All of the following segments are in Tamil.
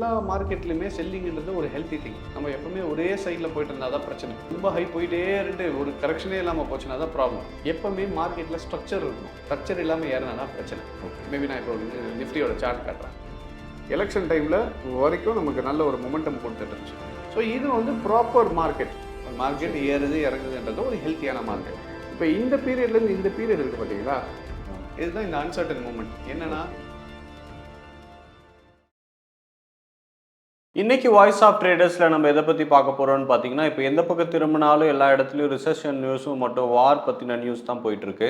எல்லா மார்க்கெட்லையுமே செல்லிங்கிறது ஒரு ஹெல்த்தி திங். நம்ம எப்பவுமே ஒரே சைடில் போயிட்டு இருந்தால் தான் பிரச்சனை. ரொம்ப ஹை போயிட்டே இருந்து ஒரு கரெக்ஷனே இல்லாமல் போச்சுன்னா தான் ப்ராப்ளம். எப்பவுமே மார்க்கெட்டில் ஸ்ட்ரக்சர் இருக்கணும். ஸ்ட்ரக்சர் இல்லாமல் ஏறினா தான் பிரச்சனை. மேபி நான் இப்போ நிஃப்டியோட சார்ட் காட்டுறேன். எலெக்ஷன் டைமில் வரைக்கும் நமக்கு நல்ல ஒரு மொமெண்டம் கொடுத்துட்டு இருந்துச்சு. ஸோ இது வந்து ப்ராப்பர் மார்க்கெட். மார்க்கெட் ஏறுது இறங்குதுன்றது ஒரு ஹெல்த்தியான மார்க்கெட். இப்போ இந்த பீரியட்லேருந்து இந்த பீரியட் இருக்குது பார்த்தீங்களா, இதுதான் இந்த அன்சர்டன் மூமெண்ட். என்னன்னா, இன்னைக்கு வாய்ஸ் ஆஃப் ட்ரேடர்ஸில் நம்ம எதை பற்றி பார்க்க போகிறோம்னு பார்த்தீங்கன்னா, இப்போ எந்த பக்கம் திரும்பினாலும் எல்லா இடத்துலையும் ரிசெஷன் நியூஸும் மட்டும் வார் பற்றின நியூஸ் தான் போயிட்டுருக்கு.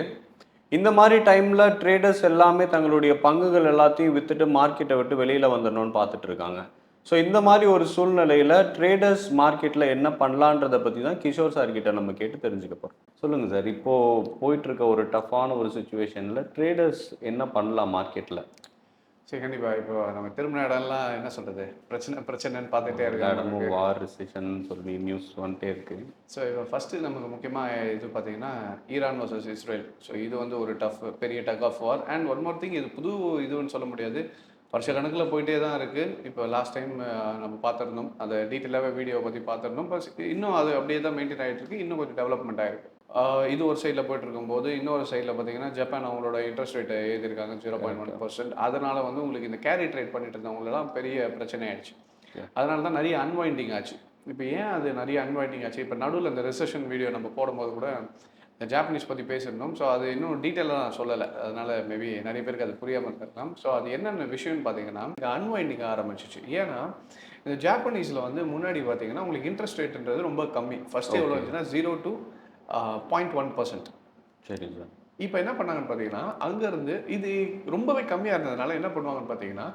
இந்த மாதிரி டைமில் ட்ரேடர்ஸ் எல்லாமே தங்களுடைய பங்குகள் எல்லாத்தையும் விற்றுட்டு மார்க்கெட்டை விட்டு வெளியில் வந்துடணும்னு பார்த்துட்டு இருக்காங்க. ஸோ இந்த மாதிரி ஒரு சூழ்நிலையில் ட்ரேடர்ஸ் மார்க்கெட்டில் என்ன பண்ணலான்றதை பற்றி தான் கிஷோர் சார் கிட்ட நம்ம கேட்டு தெரிஞ்சுக்க போகிறோம். சொல்லுங்கள் சார், இப்போது போயிட்டுருக்க ஒரு டஃப்பான ஒரு சுச்சுவேஷனில் ட்ரேடர்ஸ் என்ன பண்ணலாம் மார்க்கெட்டில்? சரி, கண்டிப்பாக. இப்போ நம்ம திரும்பின இடம்லாம் என்ன சொல்கிறது, பிரச்சனைன்னு பார்த்துட்டே இருக்காங்க. வார் ரிசெஷன் சொல்லி நியூஸ் வந்துட்டே இருக்குது. ஸோ இப்போ ஃபஸ்ட்டு நமக்கு முக்கியமாக இது பார்த்தீங்கன்னா ஈரான் வர்சஸ் இஸ்ரேல். ஸோ இது வந்து ஒரு பெரிய tug of war. And one more thing, இது புது இதுன்னு சொல்ல முடியாது, வருஷ கணக்கில் போயிட்டே தான் இருக்குது. இப்போ லாஸ்ட் டைம் நம்ம பார்த்துருந்தோம், அதை டீட்டெயிலாகவே வீடியோவை பற்றி பார்த்துருந்தோம். பஸ் இன்னும் அது அப்படியே தான் மெயின்டைன் ஆகிட்டு இருக்கு. இன்னும் கொஞ்சம் டெவலப்மெண்ட் ஆகிருக்கு. இது ஒரு சைடில் போயிட்டு இருக்கும்போது, இன்னொரு சைடில் பார்த்தீங்கன்னா ஜப்பான் அவங்களோட இன்ட்ரெஸ்ட் ரேட்டை எழுதியிருக்காங்க 0.1%. அதனால் வந்து உங்களுக்கு இந்த கேரி ட்ரேட் பண்ணிட்டு இருந்தவங்களெல்லாம் பெரிய பிரச்சனை ஆயிடுச்சு. அதனால தான் நிறைய அன்வைண்டிங் ஆச்சு. இப்போ ஏன் அது நிறைய அன்வைண்டிங் ஆச்சு, இப்போ நடுவில் இந்த ரிசெஷன் வீடியோ நம்ம போடும்போது கூட ஜாப்பனீஸ் பற்றி பேசியிருந்தோம். ஸோ அது இன்னும் டீட்டெயிலாக நான் சொல்லலை, அதனால் மேபி நிறைய பேருக்கு அது புரியாமல் இருக்கலாம். ஸோ அது என்னென்ன விஷயம்னு பார்த்தீங்கன்னா, இந்த அன்வைண்டிங் ஆரம்பிச்சிச்சு. ஏன்னா இந்த ஜாப்பனீஸில் வந்து முன்னாடி பார்த்தீங்கன்னா உங்களுக்கு இன்ட்ரெஸ்ட் ரேட்டுன்றது ரொம்ப கம்மி. ஃபஸ்ட்டு எவ்வளோ இருந்துச்சுன்னா 0 to 0.1%. சரி சார். இப்போ என்ன பண்ணாங்கன்னு பார்த்தீங்கன்னா, அங்கேருந்து இது ரொம்பவே கம்மியாக இருந்ததுனால என்ன பண்ணுவாங்கன்னு பார்த்தீங்கன்னா,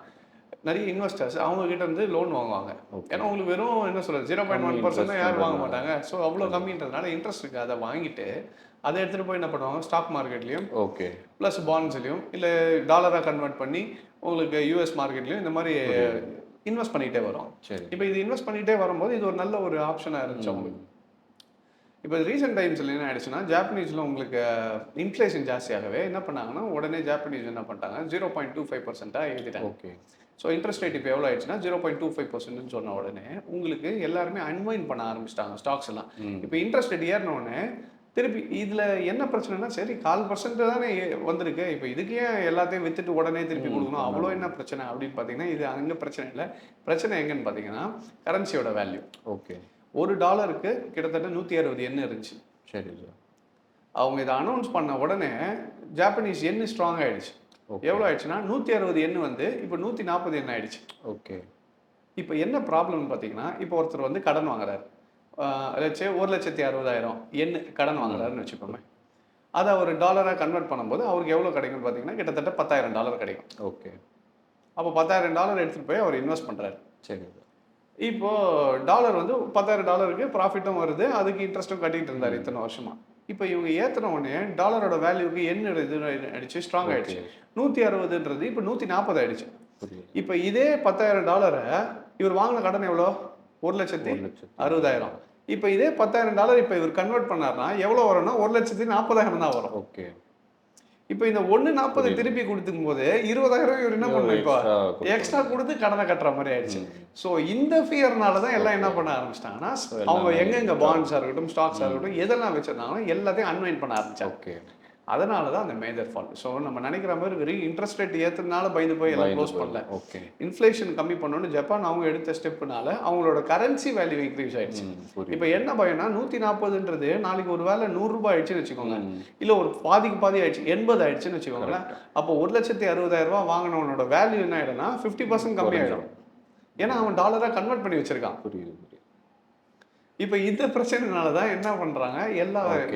நிறைய இன்வெஸ்டர்ஸ் அவங்ககிட்ட இருந்து லோன் வாங்குவாங்க. ஏன்னா உங்களுக்கு வெறும் என்ன சொல்கிறது 0.1% யாரும் வாங்க மாட்டாங்க. ஸோ அவ்வளோ கம்மின்றதுனால இன்ட்ரெஸ்ட் இருக்குது, அதை வாங்கிட்டு அதை எடுத்துகிட்டு போய் என்ன பண்ணுவாங்க, ஸ்டாக் மார்க்கெட்லேயும் ப்ளஸ் பாண்ட்ஸ்லையும் இல்லை டாலராக கன்வெர்ட் பண்ணி உங்களுக்கு யூஎஸ் மார்க்கெட்லையும் இந்த மாதிரி இன்வெஸ்ட் பண்ணிகிட்டே வரும். இப்போ இது இன்வெஸ்ட் பண்ணிகிட்டே வரும்போது இது ஒரு நல்ல ஒரு ஆப்ஷனாக இருந்துச்சு அவங்களுக்கு. இப்போ ரீசெண்ட் டைம்ஸில் என்ன ஆயிடுச்சுன்னா, ஜாப்பனீஸில் உங்களுக்கு இன்ஃப்ளேஷன் ஜாஸ்தியாகவே என்ன பண்ணாங்கன்னா, உடனே ஜாப்பனீஸ் என்ன பண்ணிட்டாங்க 0.25% எழுதிட்டாங்க. ஸோ இன்ட்ரெஸ்ட் ரேட் இப்போ எவ்வளோ ஆயிடுச்சுன்னா 0.25% சொன்ன உடனே உங்களுக்கு எல்லாருமே அன்வைண்ட் பண்ண ஆரம்பிச்சிட்டாங்க ஸ்டாக்ஸ் எல்லாம். இப்போ இன்ட்ரெஸ்ட் ரேட் ஏறின உடனே திருப்பி இதில் என்ன பிரச்சனைனா, சரி 0.25% தானே வந்திருக்கு, இப்போ இதுக்கு ஏன் எல்லாத்தையும் விற்றுட்டு உடனே திருப்பி கொடுக்கணும், அவ்வளோ என்ன பிரச்சனை அப்படின்னு பார்த்தீங்கன்னா, இது அங்கே பிரச்சனை இல்லை. பிரச்சனை எங்கன்னு பார்த்தீங்கன்னா கரன்சியோட வேல்யூ. $1 கிட்டத்தட்ட 160 yen இருந்துச்சு. சரி சார். அவங்க இதை அனௌன்ஸ் பண்ண உடனே ஜாப்பனீஸ் எண் ஸ்ட்ராங் ஆகிடுச்சு. எவ்வளோ ஆயிடுச்சுன்னா 160 yen வந்து இப்போ 140 yen ஆயிடுச்சு. இப்போ என்ன ப்ராப்ளம்னு பார்த்தீங்கன்னா, இப்போ ஒருத்தர் வந்து கடன் வாங்குறாரு, $1,60,000 yen கடன் வாங்குறாருன்னு வச்சுக்கோங்க. அதை ஒரு டாலராக கன்வெர்ட் பண்ணும்போது அவருக்கு எவ்வளோ கிடைக்கும்னு பார்த்தீங்கன்னா கிட்டத்தட்ட $10,000 கிடைக்கும். அப்போ $10,000 எடுத்துகிட்டு போய் அவர் இன்வெஸ்ட் பண்ணுறாரு. சரி. இப்போ டாலர் வந்து $10,000 ப்ராஃபிட்டும் வருது, அதுக்கு இன்ட்ரெஸ்ட்டும் கட்டிட்டு இருந்தார் இத்தனை வருஷமா. இப்போ இவங்க ஏற்றின உடனே டாலரோட வேல்யூக்கு என்ன இது ஆயிடுச்சு, ஸ்ட்ராங் ஆயிடுச்சு. 160ன்றது இப்போ 140 ஆயிடுச்சு. இப்போ இதே $10,000 இவர் வாங்கின கடன் எவ்வளோ, 1,60,000. இப்போ இதே $10,000 இப்போ இவர் கன்வெர்ட் பண்ணார்னா எவ்வளோ வரும்னா 1,40,000 தான் வரும். இப்போ இந்த 140 திருப்பி கொடுத்துக்கும் போது 20,000 இவர் என்ன பண்ணணும், இப்போ எக்ஸ்ட்ரா கொடுத்து கடனை கட்டுற மாதிரி ஆயிடுச்சு. ஸோ இந்த ஃபியர்னால தான் எல்லாம் என்ன பண்ண ஆரம்பிச்சிட்டாங்கன்னா, அவங்க எங்கெங்க பாண்ட்ஸாக இருக்கட்டும் ஸ்டாக்ஸாக இருக்கட்டும் எதெல்லாம் வச்சிருந்தாங்கன்னா எல்லாத்தையும் அன்வைண்ட் பண்ண ஆரம்பிச்சாங்க. அதனால தான் அந்த மேஜர் ஃபால். ஸோ நம்ம நினைக்கிற மாதிரி வெறும் இன்ட்ரெஸ்ட் ரேட் ஏற்றுனால பயந்து போய் எல்லாம் க்ளோஸ் பண்ணல. இன்ஃப்ளேஷன் கம்மி பண்ணணும்னு ஜப்பான் அவங்க எடுத்த ஸ்டெப்னால அவங்களோட கரன்சி வேல்யூ இன்க்ரீஸ் ஆயிடுச்சு. இப்போ என்ன பயம்னா 140ன்றது நாளைக்கு ஒரு வேலை $100 ஆயிடுச்சுன்னு வச்சுக்கோங்க, இல்லை ஒரு பாதி ஆயிடுச்சு 80 ஆயிடுச்சுன்னு வச்சுக்கோங்களேன். அப்போ $1,60,000 வாங்கினவனோட வேல்யூ என்ன ஆயிடும்னா 50% கம்மி ஆயிடும். ஏன்னா அவன் டாலராக கன்வெர்ட் பண்ணி வச்சிருக்கான். இப்போ இந்த பிரச்சனைனால தான் என்ன பண்ணுறாங்க,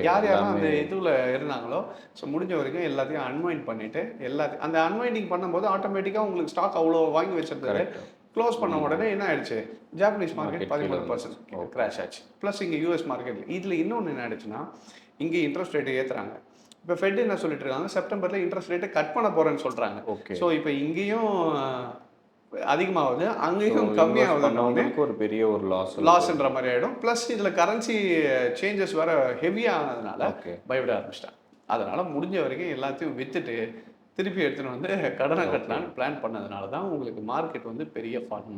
யாரெல்லாம் அந்த இதில் இருந்தாங்களோ ஸோ முடிஞ்ச வரைக்கும் எல்லாத்தையும் அன்வைண்ட் பண்ணிவிட்டு எல்லாத்தையும் அந்த அன்வைண்டிங் பண்ணும்போது ஆட்டோமேட்டிக்காக உங்களுக்கு ஸ்டாக் அவ்வளோ வாங்கி வச்சிருந்தது க்ளோஸ் பண்ண உடனே என்ன ஆயிடுச்சு, ஜாப்பனீஸ் மார்க்கெட் 13% கிராஷ் ஆச்சு. ப்ளஸ் இங்கே யூஎஸ் மார்க்கெட்டில் இதில் இன்னொன்று என்ன ஆயிடுச்சுன்னா, இங்கே இன்ட்ரெஸ்ட் ரேட்டை ஏற்றுறாங்க. இப்போ ஃபெட் என்ன சொல்லிட்டு இருக்காங்க, செப்டம்பரில் இன்ட்ரெஸ்ட் ரேட்டை கட் பண்ண போகிறேன்னு சொல்கிறாங்க. ஸோ இப்போ இங்கேயும் அதிகமாகுது, அங்கேயும் கம்மியாகுது, ஒரு பெரிய ஒரு லாஸ்ன்ற மாதிரி ஆகிடும். ப்ளஸ் இதில் கரன்சி சேஞ்சஸ் வேறு ஹெவியாக ஆனதுனால பயப்பட ஆரம்பிச்சிட்டாங்க. அதனால் முடிஞ்ச வரைக்கும் எல்லாத்தையும் விற்றுட்டு திருப்பி எடுத்துன்னு வந்து கடனை கட்டலான்னு பிளான் பண்ணதுனால தான் உங்களுக்கு மார்க்கெட் வந்து பெரிய ஃபால்.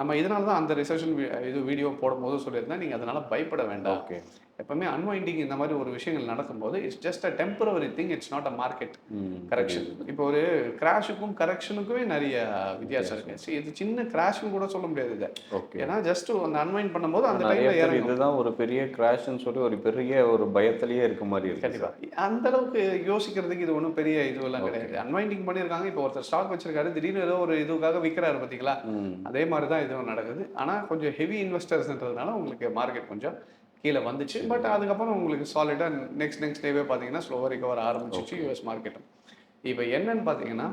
நம்ம இதனால தான் அந்த ரிசெஷன் இது வீடியோ போடும்போது சொல்லியிருந்தேன், நீங்கள் அதனால பயப்பட வேண்டாம். ஓகே. எப்பவுமே அன்வைண்டிங் இந்த மாதிரி ஒரு விஷயங்கள் நடக்கும்போது it's just a temporary thing, it's not a market correction. இப்போ ஒரு கிராஷுக்கும் கரெக்ஷனுக்குமே நிறைய வித்தியாசம் இருக்கு. சரி, இது சின்ன கிராஷ்னு கூட சொல்ல முடியாது இதை. ஓகே. ஏன்னா ஜஸ்ட் அந்த அன்வைண்ட் பண்ணும்போது அந்த நிறைய டைம்ல பேர் இறங்கும். இதுதான் ஒரு பெரிய கிராஷ்னு சொல்லி ஒரு பெரிய ஒரு பயத்திலேயே இருக்க மாதிரி இருக்கு. கண்டிப்பா அந்த அளவுக்கு யோசிக்கிறதுக்கு இது ஒன்றும் பெரிய இதுவெல்லாம் கிடையாது. அன்வைண்டிங் பண்ணியிருக்காங்க. இப்போ ஒருத்தர் ஸ்டாக் வச்சிருக்காரு, திடீர்னு ஏதோ ஒரு இதுக்காக விற்கிறாரு பார்த்தீங்களா, அதே மாதிரி தான் இதுவும் நடக்குது. ஆனால் கொஞ்சம் ஹெவி இன்வெஸ்டர்ஸ்ன்றதுனால உங்களுக்கு மார்க்கெட் கொஞ்சம் கீழே வந்துச்சு. பட் அதுக்கப்புறம் உங்களுக்கு சாலிடாக நெக்ஸ்ட் டேவே பார்த்தீங்கன்னா ஸ்லோவாக ரிகவர் ஆரம்பிச்சிச்சு யூஎஸ் மார்க்கெட்டும். இப்போ என்னன்னு பார்த்தீங்கன்னா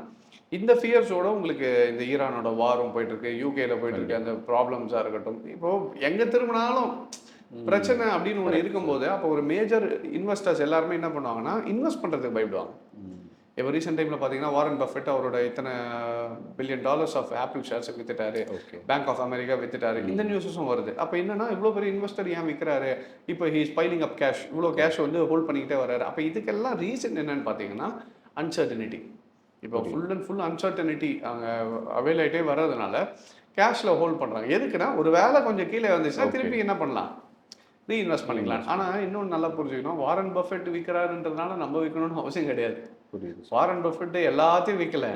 இந்த ஃபியர்ஸோட உங்களுக்கு இந்த ஈரானோட வாரும் போயிட்டு இருக்கு, யூகேல போயிட்டு இருக்கு, அந்த ப்ராப்ளம்ஸாக இருக்கட்டும். இப்போ எங்கே திரும்பினாலும் பிரச்சனை அப்படின்னு ஒன்று இருக்கும்போது அப்போ ஒரு மேஜர் இன்வெஸ்டர்ஸ் எல்லாருமே என்ன பண்ணுவாங்கன்னா இன்வெஸ்ட் பண்ணுறதுக்கு பயப்படுவாங்க. இப்போ ரீசெண்ட் டைமில் பார்த்தீங்கன்னா வாரன் பஃபெட் அவரோட இத்தனை $1 பில்லியன் ஆஃப் ஆப்பிள் ஷேர்ஸ் வித்துட்டாரு, பேங்க் ஆஃப் அமெரிக்கா வித்துட்டாரு, இந்த நியூஸஸும் வருது. அப்போ என்னன்னா இவ்வளோ பெரிய இன்வெஸ்டர் ஏன் விற்கிறாரு, இப்போ ஹீஸ் பைலிங் அப் கேஷ், இவ்வளோ கேஷ் வந்து ஹோல்ட் பண்ணிக்கிட்டே வர்றாரு. அப்போ இதுக்கெல்லாம் ரீசன் என்னன்னு பார்த்தீங்கன்னா அன்சர்டனிட்டி. இப்போ ஃபுல் அண்ட் ஃபுல் அன்சர்டனிட்டி அங்கே அவைல் ஆகிட்டே வர்றதுனால கேஷில் ஹோல்ட் பண்ணுறாங்க. எதுக்குன்னா ஒரு வேலை கொஞ்சம் கீழே வந்துச்சுன்னா திருப்பி என்ன பண்ணலாம், ரீஇன்வெஸ்ட் பண்ணிக்கலாம். ஆனால் இன்னொன்று நல்லா புரிஞ்சுக்கணும், வாரன் பஃபெட் விற்கிறாருன்றதுனால நம்ம விற்கணும்னு அவசியம் கிடையாது. வாரன் பஃபெட் எல்லாத்தையும் விற்கல,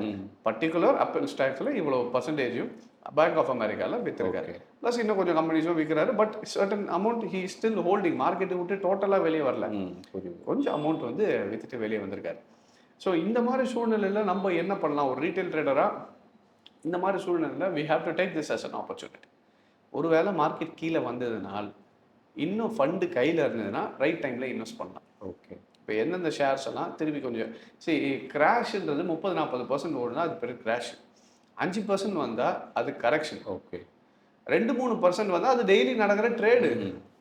பர்டிகுலர் ஆப்பிள் ஸ்டாக்ஸில் இவ்வளோ பர்சன்டேஜும் பேங்க் ஆஃப் அமெரிக்காவில் விற்றுருக்காரு. ப்ளஸ் இன்னும் கொஞ்சம் கம்பெனிஸும் விற்கிறாரு. But certain amount he still holding. மார்க்கெட்டை விட்டு டோட்டலாக வெளியே வரல, கொஞ்சம் அமௌண்ட் வந்து விற்றுட்டு வெளியே வந்திருக்காரு. ஸோ இந்த மாதிரி சூழ்நிலையில் நம்ம என்ன பண்ணலாம், ஒரு ரீட்டைல் ட்ரேடராக இந்த மாதிரி சூழ்நிலையில் we have to take this as an opportunity. ஒருவேளை மார்க்கெட் கீழே வந்ததுனால் இன்னும் ஃபண்டு கையில் இருந்ததுன்னா ரைட் டைமில் இன்வெஸ்ட் பண்ணலாம். ஓகே. இப்போ எந்தெந்த ஷேர்ஸ் எல்லாம் திருப்பி கொஞ்சம் கிராஷ்ன்றது 30-40% ஓடுனா அது பெரிய கிராஷ், 5% வந்தால் அது கரெக்ஷன். ஓகே. 2-3% வந்தால் அது டெய்லி நடக்கிற ட்ரேடு.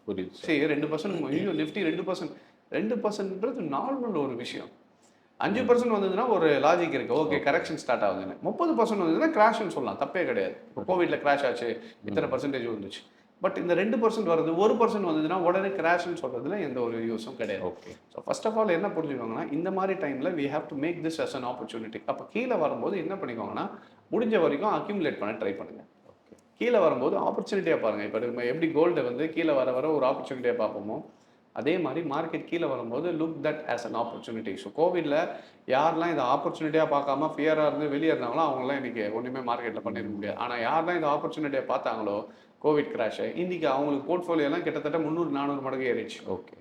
புரியுது. சரி, 2% நிஃப்டி 2%ன்றது நார்மல் ஒரு விஷயம். 5% வந்ததுன்னா ஒரு லாஜிக் இருக்குது, ஓகே கரெக்ஷன் ஸ்டார்ட் ஆகுதுன்னு. 30% வந்ததுன்னா கிராஷ்னு சொல்லலாம், தப்பே கிடையாது. இப்போ கோவிட்ல கிராஷ் ஆச்சு, இத்தனை பர்சன்டேஜ் வந்துச்சு. பட் இந்த 2% வருது, 1% வந்ததுன்னா உடனே கிராஷ்னு சொல்றதுல எந்த ஒரு யூஸும் கிடையாது. Okay. So first of all என்ன புரிஞ்சுக்கோங்கன்னா இந்த மாதிரி டைமில் we have to make this as an opportunity. அப்போ கீழே வரும்போது என்ன பண்ணிக்கோங்கன்னா முடிஞ்ச வரைக்கும் அக்யூமுலேட் பண்ண ட்ரை பண்ணுங்கள். கீழே வரும்போது ஆப்பர்ச்சுனிட்டியாக பாருங்கள். இப்போ நம்ம எப்படி கோல்டை வந்து கீழே வர வர ஒரு ஆப்பர்ச்சுனிட்டியாக பார்ப்போமோ அதே மாதிரி மார்க்கெட் கீழே வரும்போது look that as an opportunity. So கோவிட்ல யாரெல்லாம் இதை ஆப்பர்ச்சுனிட்டியாக பார்க்காம ஃபியராக இருந்து வெளியே இருந்தாங்களோ அவங்களாம் இன்றைக்கி ஒன்றுமே மார்க்கெட்டில் பண்ணிட முடியாது. ஆனால் யாரெல்லாம் இந்த ஆப்பர்ச்சுனிட்டியாக பார்த்தாங்களோ கோவிட் கிராஷை, இன்றைக்கி அவங்களுக்கு போர்ட்ஃபோலியோலாம் கிட்டத்தட்ட 300-400 மடங்கு ஏறிடுச்சு. ஓகே.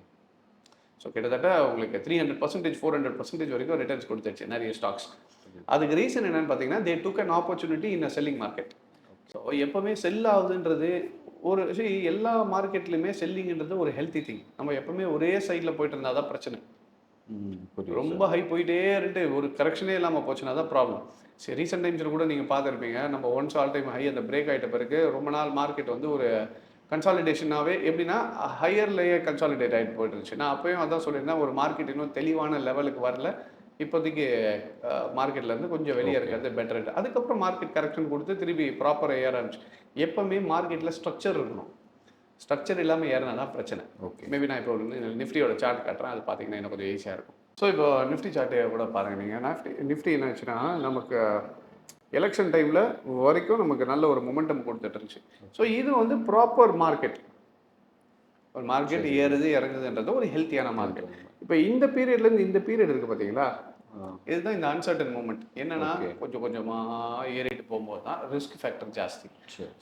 ஸோ கிட்டத்தட்ட உங்களுக்கு 300%, 400% வரைக்கும் ரிட்டர்ன்ஸ் கொடுத்துருச்சு நிறைய ஸ்டாக்ஸ். அதுக்கு ரீசன் என்னன்னு பார்த்தீங்கன்னா they took an opportunity in a selling market. So எப்போவுமே செல் ஆகுதுன்றது ஒரு எல்லா மார்க்கெட்லையுமே செல்லிங்ன்றது ஒரு ஹெல்த்தி திங். நம்ம எப்பவுமே ஒரே சைடில் போயிட்டு இருந்தால் தான் பிரச்சனை. ரொம்ப ஹை போயிட்டே இருந்து ஒரு கரெக்ஷனே இல்லாமல் போச்சுன்னா தான் ப்ராப்ளம். சரி, ரீசெண்ட் டைம்ஸில் கூட நீங்கள் பார்த்துருப்பீங்க, நம்ம ஒன்ஸ் ஆல் டைம் ஹை அந்த பிரேக் ஆகிட்ட பிறகு ரொம்ப நாள் மார்க்கெட் வந்து ஒரு கன்சாலிடேஷனாகவே எப்படின்னா ஹையர்லேயே கன்சாலிடேட் ஆகிட்டு போயிட்டு இருந்துச்சு. நான் அப்பயும் அதான் சொல்லியிருந்தேன், ஒரு மார்க்கெட் இன்னும் தெளிவான லெவலுக்கு வரல, இப்போதைக்கு மார்க்கெட்லேருந்து கொஞ்சம் வெளியே இருக்கிறது பெட்டர். அதுக்கப்புறம் மார்க்கெட் கரெக்ஷன் கொடுத்து திருப்பி ப்ராப்பராக ஏற ஆரம்பிச்சு. எப்போவுமே மார்க்கெட்டில் ஸ்ட்ரக்சர் இருக்கணும், ஸ்ட்ரக்சர் இல்லாமல் ஏறினா தான் பிரச்சனை. ஓகே. மேபி நான் இப்போ நிஃப்டியோட சார்ட் காட்டுறேன், அது பார்த்தீங்கன்னா இன்னும் கொஞ்சம் ஈஸியாக இருக்கும். ஸோ இப்போ நிஃப்டி சார்ட்டை கூட பாருங்கள் நீங்கள். நிஃப்டி என்ன ஆச்சுன்னா நமக்கு எலெக்ஷன் டைமில் வரைக்கும் நமக்கு நல்ல ஒரு மொமெண்டம் கொடுத்துட்டு இருந்துச்சு. ஸோ இது வந்து ப்ராப்பர் மார்க்கெட். ஒரு மார்க்கெட் ஏறுது இறங்குதுன்றது ஒரு ஹெல்த்தியான மார்க்கெட். இப்போ இந்த பீரியட்லேருந்து இந்த பீரியட் இருக்குது பார்த்தீங்களா, இதுதான் இந்த அன்சர்டன் மூமெண்ட். என்னன்னா கொஞ்சம் கொஞ்சமாக ஏறிட்டு போகும்போது தான் ரிஸ்க் ஃபேக்டர் ஜாஸ்தி.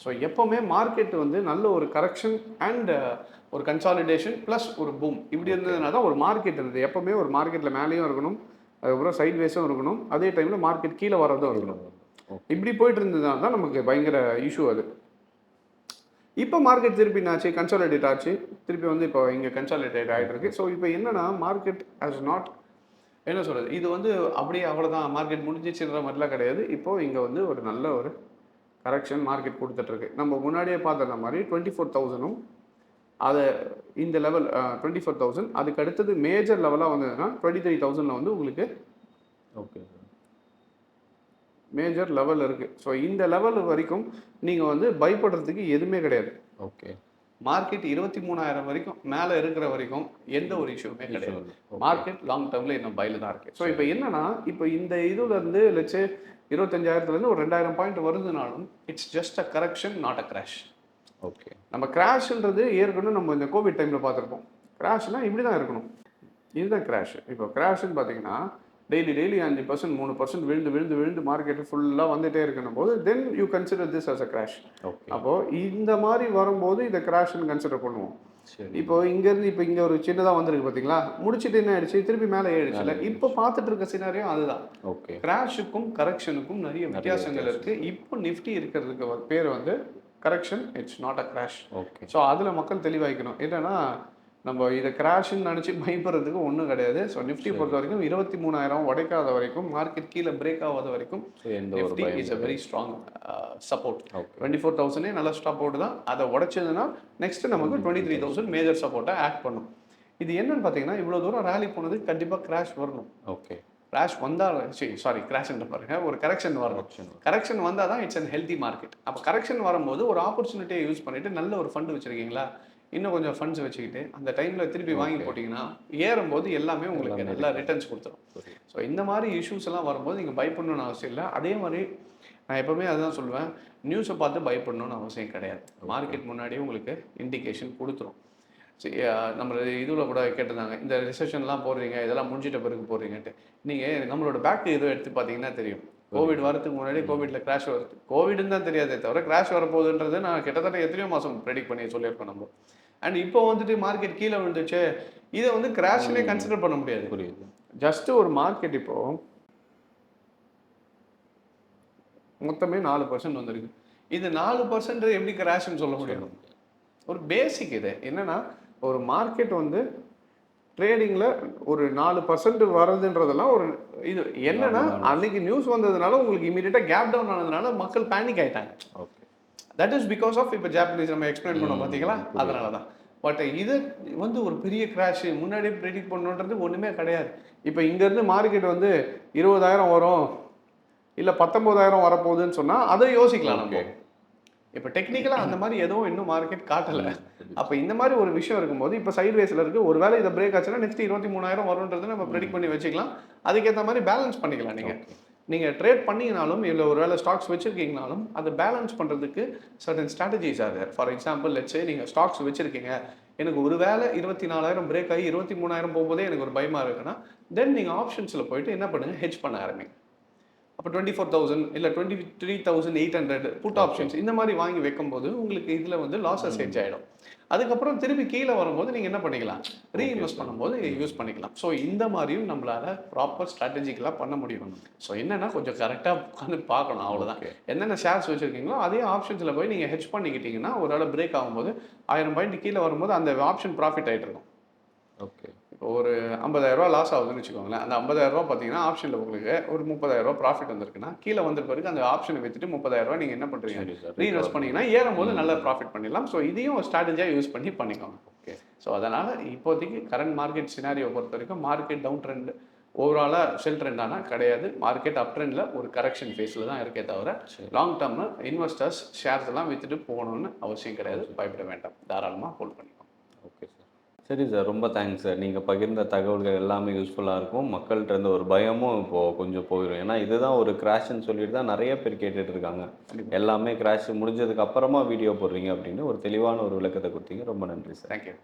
ஸோ எப்போவுமே மார்க்கெட் வந்து நல்ல ஒரு கரெக்ஷன் அண்ட் ஒரு கன்சாலிடேஷன் ப்ளஸ் ஒரு பூம் இப்படி இருந்ததுனால தான் ஒரு மார்க்கெட் இருந்தது. எப்போவுமே ஒரு மார்க்கெட்டில் மேலேயும் இருக்கணும், அதுக்கப்புறம் சைட் வேஸும் இருக்கணும், அதே டைமில் மார்க்கெட் கீழே வரதும் இருக்கணும். இப்படி போயிட்டு இருந்ததுனால தான் நமக்கு பயங்கர இஷ்யூ அது. இப்போ மார்க்கெட் திருப்பி என்னாச்சு, கன்சாலிடேட் ஆச்சு, திருப்பி வந்து இப்போ இங்கே கன்சாலிடேட் ஆகிட்டு இருக்கு. ஸோ இப்போ என்னன்னா மார்க்கெட் ஹஸ் நாட் என்ன சொல்கிறது, இது வந்து அப்படியே அவ்வளோதான் மார்க்கெட் முடிஞ்சிச்சுன்ற மாதிரிலாம் கிடையாது. இப்போது இங்கே வந்து ஒரு நல்ல ஒரு கரெக்ஷன் மார்க்கெட் கொடுத்துட்ருக்கு. நம்ம முன்னாடியே பார்த்துற மாதிரி 24,000ம் அதை இந்த லெவல் 24,000 அதுக்கு அடுத்தது மேஜர் லெவலாக வந்ததுன்னா 23,000 வந்து உங்களுக்கு ஓகே மேஜர் லெவல் இருக்குது. ஸோ இந்த லெவல் வரைக்கும் நீங்கள் வந்து பயப்படுறதுக்கு எதுவுமே கிடையாது. ஓகே. மார்க்கெட் 23,000 வரைக்கும் மேலே இருக்கிற வரைக்கும் எந்த ஒரு இஷ்யூமே கிடையாது. மார்க்கெட் லாங் டேர்மில் இன்னும் பையில் தான் இருக்குது. ஸோ இப்போ என்னன்னா, இப்போ இந்த இதுலேருந்து லட்சே 25,000 ஒரு 2,000 பாயிண்ட் வருதுனாலும் it's just a correction, not a crash. Okay. நம்ம கிராஷ்ன்றது ஏற்கனவே நம்ம இந்த கோவிட் டைமில் பார்த்துருப்போம். கிராஷ்னா இப்படி தான் இருக்கணும். இதுதான் கிராஷ். இப்போ கிராஷ்னு பார்த்தீங்கன்னா டெய்லி 5% 3% விழுந்து மார்க்கெட்டு ஃபுல்லாக வந்துட்டே இருக்கணும் போது then you consider this as a crash. அப்போது இந்த மாதிரி வரும்போது இதை கிராஷ்னு கன்சிடர் பண்ணுவோம். இப்போ இங்கேருந்து இப்போ இங்கே ஒரு சின்னதாக வந்திருக்கு பார்த்தீங்களா, முடிச்சுட்டு என்ன ஆயிடுச்சு, திருப்பி மேலே ஏறிடுச்சுல. இப்போ பார்த்துட்டு இருக்க சினாரியோ அதுதான். ஓகே. கிராஷுக்கும் கரெக்ஷனுக்கும் நிறைய வித்தியாசங்கள் இருக்குது. இப்போ நிஃப்டி இருக்கிறதுக்கு பேர் வந்து correction, it's not a crash. Okay. So அதில் மக்கள் தெளிவாய்க்கணும். என்னன்னா நம்ம இதை கிராஷ்ன்னு நினச்சி பயப்படுறதுக்கு ஒன்றும் கிடையாது. ஸோ நிஃப்டி பொறுத்த வரைக்கும் 23,000 உடைக்காத வரைக்கும், மார்க்கெட் கீழே பிரேக் ஆகாத வரைக்கும் Nifty is a very strong support. 24,000 நல்ல சப்போர்ட் தான். அதை உடைச்சதுன்னா நெக்ஸ்ட் நமக்கு 23,000 மேஜர் சப்போர்ட்டை ஆக்ட் பண்ணும். இது என்னன்னு பார்த்தீங்கன்னா, இவ்வளோ தூரம் ரேலி போனது கண்டிப்பாக கிராஷ் வரணும். ஓகே. கிராஷ் வந்தால் சாரி கிராஷ்ன்ற பாருங்க, ஒரு கரெக்ஷன் வரணும். கரெக்ஷன் வந்தால் தான் இட்ஸ் அன் ஹெல்தி மார்க்கெட். அப்போ கரெக்ஷன் வரும்போது ஒரு ஆப்பர்ச்சுனிட்டியை யூஸ் பண்ணிட்டு நல்ல ஒரு ஃபண்டு வச்சிருக்கீங்களா, இன்னும் கொஞ்சம் ஃபண்ட்ஸ் வச்சுக்கிட்டு அந்த டைமில் திருப்பி வாங்கி போட்டிங்கன்னா ஏறும்போது எல்லாமே உங்களுக்கு நல்லா ரிட்டர்ன்ஸ் கொடுத்துரும். ஸோ இந்த மாதிரி இஷ்யூஸ் எல்லாம் வரும்போது நீங்கள் பயப்படணும்னு அவசியம் இல்லை. அதே மாதிரி நான் எப்போவுமே அதுதான் சொல்லுவேன், நியூஸை பார்த்து பயப்படணும்னு அவசியம் கிடையாது. மார்க்கெட் முன்னாடியே உங்களுக்கு இண்டிகேஷன் கொடுத்துரும். நம்ம இதில் கூட கேட்டிருந்தாங்க, இந்த ரிசெஷன்லாம் போடுறீங்க, இதெல்லாம் முடிஞ்சிட்ட பிறகு போடுறீங்கன்ட்டு. நீங்கள் நம்மளோட பேக் இதை எடுத்து பார்த்தீங்கன்னா தெரியும். கோவிட் வரதுக்கு முன்னாடி கோவிட்ல கிராஷ் வருது, கோவிட்னு தான் தெரியாதே தவிர கிராஷ் வரப்போகுதுன்றது நான் கிட்டத்தட்ட எத்தனையோ மாதம் ப்ரெடிக்ட் பண்ணி சொல்லியிருக்கோம் நம்ம. அண்ட் இப்போ வந்துட்டு மார்க்கெட் கீழே விழுந்துச்சு, இதை வந்து கிராஷ்னே கன்சிடர் பண்ண முடியாது. புரியுது. ஜஸ்ட் ஒரு மார்க்கெட் இப்போ மொத்தமே 4% வந்திருக்கு. இது 4% எப்படி கிராஷ்னு சொல்ல முடியும்? ஒரு பேசிக் இது என்னன்னா, ஒரு மார்க்கெட் வந்து ட்ரேடிங்கில் ஒரு 4% வருதுன்றதெல்லாம் ஒரு இது என்னன்னா, அன்னைக்கு நியூஸ் வந்ததுனால உங்களுக்கு இமீடியட்டாக கேப் டவுன் ஆனதுனால மக்கள் பேனிக் ஆகிட்டாங்க. Okay. That is because of இப்போ ஜாப்பனீஸ் நம்ம எக்ஸ்பிளைன் பண்ணோம் பார்த்தீங்களா, அதனால தான். பட் இது வந்து ஒரு பெரிய கிராஷ் முன்னாடியே ப்ரெடிக்ட் பண்ணுன்றது ஒன்றுமே கிடையாது. இப்போ இங்கேருந்து மார்க்கெட் வந்து 20,000 வரும் இல்லை 19,000 வரப்போகுதுன்னு சொன்னால் அதை யோசிக்கலாம் நம்ம. இப்போ டெக்னிக்கலாக அந்த மாதிரி எதுவும் இன்னும் மார்க்கெட் காட்டலை. அப்போ இந்த மாதிரி ஒரு விஷயம் இருக்கும்போது இப்போ சைட்வேஸில் இருக்குது, ஒரு வேளை இதை பிரேக் ஆச்சுன்னா நெக்ஸ்ட் 23,000 வரும்ன்றது நம்ம ப்ரெடிக்ட் பண்ணி வச்சுக்கலாம். அதுக்கேற்ற மாதிரி பேலன்ஸ் பண்ணிக்கலாம். நீங்கள் ட்ரேட் பண்ணிங்கனாலும் இல்லை ஒரு வேளை ஸ்டாக்ஸ் வச்சுருக்கீங்கனாலும் அதை பேலன்ஸ் பண்ணுறதுக்கு சர்டன் ஸ்ட்ராட்டஜிஸ் ஆகுது. ஃபார் எக்ஸாம்பிள் லெட்ஸே நீங்கள் ஸ்டாக்ஸ் வச்சுருக்கீங்க, எனக்கு ஒரு வேளை 24,000 பிரேக் ஆகி 23,000 போகும்போதே எனக்கு ஒரு பயமாக இருக்குன்னா தென் நீங்கள் ஆப்ஷன்ஸில் போயிட்டு என்ன பண்ணுங்கள், ஹெட்ஜ் பண்ண ஆரம்பிங்க. அப்போ 24,000 இல்லை 23,800 புட் ஆப்ஷன்ஸ் இந்த மாதிரி வாங்கி வைக்கும்போது உங்களுக்கு இதில் வந்து லாஸஸ் ஹெட்ஜ் ஆகிடும். அதுக்கப்புறம் திருப்பி கீழே வரும்போது நீங்கள் என்ன பண்ணிக்கலாம், ரீஇன்வெஸ்ட் பண்ணும்போது யூஸ் பண்ணிக்கலாம். ஸோ இந்த மாதிரியும் நம்மளால் ப்ராப்பர் ஸ்ட்ராட்டஜிக்கலாக பண்ண முடியும். ஸோ என்னென்னா கொஞ்சம் கரெக்டாக உட்காந்து பார்க்கணும், அவ்வளோதான். என்னென்ன ஷேர்ஸ் வச்சுருக்கீங்களோ அதே ஆப்ஷன்ஸில் போய் நீங்கள் ஹெட்ஜ் பண்ணிக்கிட்டீங்கன்னா ஒரு வேளை பிரேக் ஆகும்போது 1000 பாயிண்ட் கீழே வரும்போது அந்த ஆப்ஷன் ப்ராஃபிட் ஆகிட்டு இருக்கும். ஓகே. இப்போ ஒரு 50,000 லாஸ் ஆகுதுன்னு வச்சுக்கோங்களேன், அந்த 50,000 பார்த்தீங்கன்னா ஆப்ஷனில் உங்களுக்கு ஒரு 30,000 ப்ராஃபிட் வந்திருக்குன்னா கீழே வந்த பிறகு அந்த ஆப்ஷனை விற்றுட்டு 30,000 நீங்கள் என்ன பண்ணுறீங்க, ரீஇன்வெஸ்ட் பண்ணிங்கன்னா ஏறும்போது நல்ல ப்ராஃபிட் பண்ணிடலாம். ஸோ இதையும் ஒரு ஸ்ட்ராட்டஜியாக யூஸ் பண்ணிக்கோங்க. ஓகே. ஸோ அதனால் இப்போதைக்கு கரண்ட் மார்க்கெட் சினாரியோ பொறுத்த வரைக்கும் மார்க்கெட் டவுன் ட்ரெண்ட் ஓவராலாக செல் ட்ரெண்ட் ஆனால் கிடையாது. மார்க்கெட் அப் ட்ரெண்டில் ஒரு கரெக்ஷன் ஃபேஸில் தான் இருக்கே தவிர லாங் டேர்மு இன்வெஸ்டர்ஸ் ஷேர்ஸ் எல்லாம் விற்றுட்டு போகணும்னு அவசியம் கிடையாது. பயப்பட வேண்டாம், தாராளமாக ஹோல்ட் பண்ணிக்கோங்க. Okay sir. சரி சார், ரொம்ப தேங்க்ஸ் சார். நீங்கள் பகிர்ந்த தகவல்கள் எல்லாமே யூஸ்ஃபுல்லாக இருக்கும். மக்கள்கிட்ட இருந்த ஒரு பயமும் இப்போது கொஞ்சம் போயிடும். ஏன்னா இதுதான் ஒரு கிராஷ்ன்னு சொல்லிட்டு தான் நிறைய பேர் கேட்டுட்டு இருக்காங்க. எல்லாமே கிராஷ் முடிஞ்சதுக்கு அப்புறமா வீடியோ போடுறீங்க அப்படின்னு ஒரு தெளிவான ஒரு விளக்கத்தை கொடுத்தீங்க. ரொம்ப நன்றி சார். தேங்க்யூ.